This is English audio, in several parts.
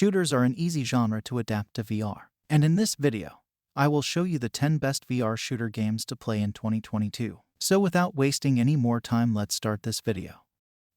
Shooters are an easy genre to adapt to VR. And in this video, I will show you the 10 best VR shooter games to play in 2022. So without wasting any more time, let's start this video.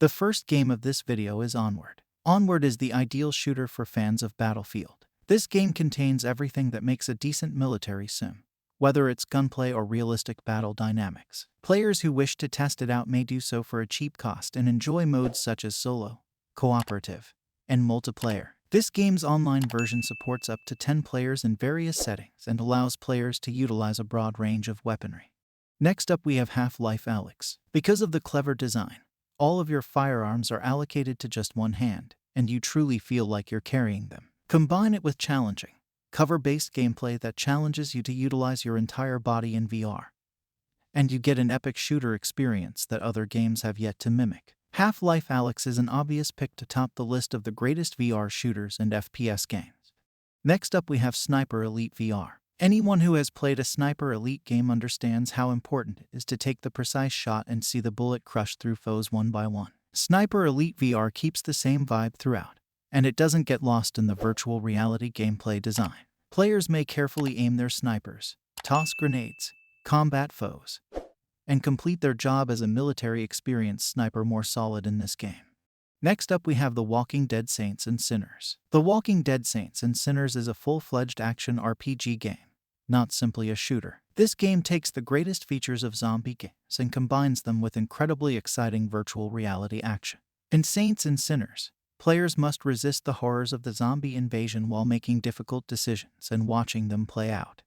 The first game of this video is Onward. Onward is the ideal shooter for fans of Battlefield. This game contains everything that makes a decent military sim, whether it's gunplay or realistic battle dynamics. Players who wish to test it out may do so for a cheap cost and enjoy modes such as solo, cooperative, and multiplayer. This game's online version supports up to 10 players in various settings and allows players to utilize a broad range of weaponry. Next up we have Half-Life Alyx. Because of the clever design, all of your firearms are allocated to just one hand, and you truly feel like you're carrying them. Combine it with challenging, cover-based gameplay that challenges you to utilize your entire body in VR, and you get an epic shooter experience that other games have yet to mimic. Half-Life Alyx is an obvious pick to top the list of the greatest VR shooters and FPS games. Next up we have Sniper Elite VR. Anyone who has played a Sniper Elite game understands how important it is to take the precise shot and see the bullet crush through foes one by one. Sniper Elite VR keeps the same vibe throughout, and it doesn't get lost in the virtual reality gameplay design. Players may carefully aim their snipers, toss grenades, combat foes, and complete their job as a military experienced sniper more solid in this game. Next up we have The Walking Dead Saints and Sinners. The Walking Dead Saints and Sinners is a full-fledged action RPG game, not simply a shooter. This game takes the greatest features of zombie games and combines them with incredibly exciting virtual reality action. In Saints and Sinners, players must resist the horrors of the zombie invasion while making difficult decisions and watching them play out.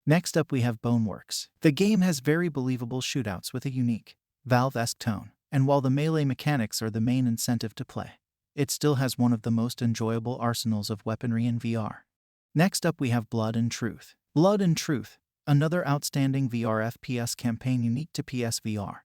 Next up we have Boneworks. The game has very believable shootouts with a unique, Valve-esque tone, and while the melee mechanics are the main incentive to play, it still has one of the most enjoyable arsenals of weaponry in VR. Next up we have Blood and Truth. Blood and Truth, another outstanding VR FPS campaign unique to PSVR,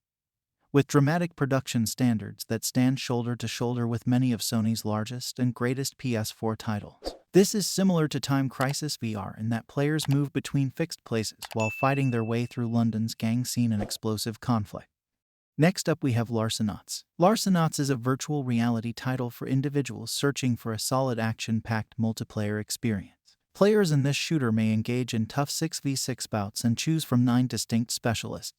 with dramatic production standards that stand shoulder to shoulder with many of Sony's largest and greatest PS4 titles. This is similar to Time Crisis VR in that players move between fixed places while fighting their way through London's gang scene and explosive conflict. Next up we have LARCENAUTS. LARCENAUTS is a virtual reality title for individuals searching for a solid action-packed multiplayer experience. Players in this shooter may engage in tough 6v6 bouts and choose from 9 distinct specialists,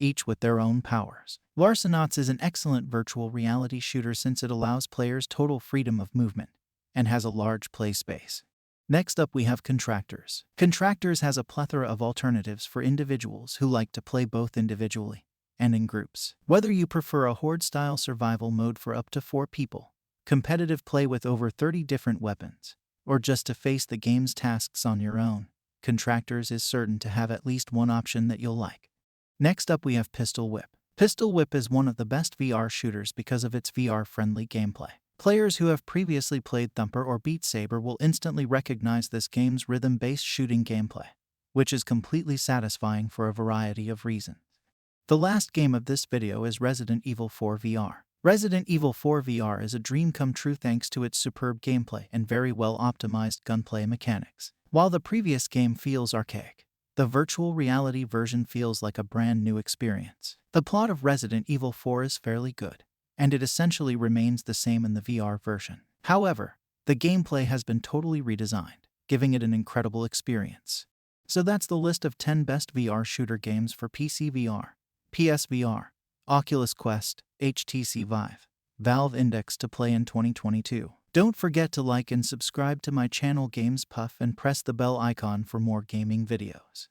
each with their own powers. LARCENAUTS is an excellent virtual reality shooter since it allows players total freedom of movement and has a large play space. Next up we have Contractors. Contractors has a plethora of alternatives for individuals who like to play both individually and in groups. Whether you prefer a horde-style survival mode for up to 4 people, competitive play with over 30 different weapons, or just to face the game's tasks on your own, Contractors is certain to have at least one option that you'll like. Next up we have Pistol Whip. Pistol Whip is one of the best VR shooters because of its VR-friendly gameplay. Players who have previously played Thumper or Beat Saber will instantly recognize this game's rhythm-based shooting gameplay, which is completely satisfying for a variety of reasons. The last game of this video is Resident Evil 4 VR. Resident Evil 4 VR is a dream come true thanks to its superb gameplay and very well-optimized gunplay mechanics. While the previous game feels archaic, the virtual reality version feels like a brand new experience. The plot of Resident Evil 4 is fairly good, and it essentially remains the same in the VR version. However, the gameplay has been totally redesigned, giving it an incredible experience. So that's the list of 10 best VR shooter games for PCVR, PSVR, Oculus Quest, HTC Vive, Valve Index to play in 2022. Don't forget to like and subscribe to my channel Games Puff and press the bell icon for more gaming videos.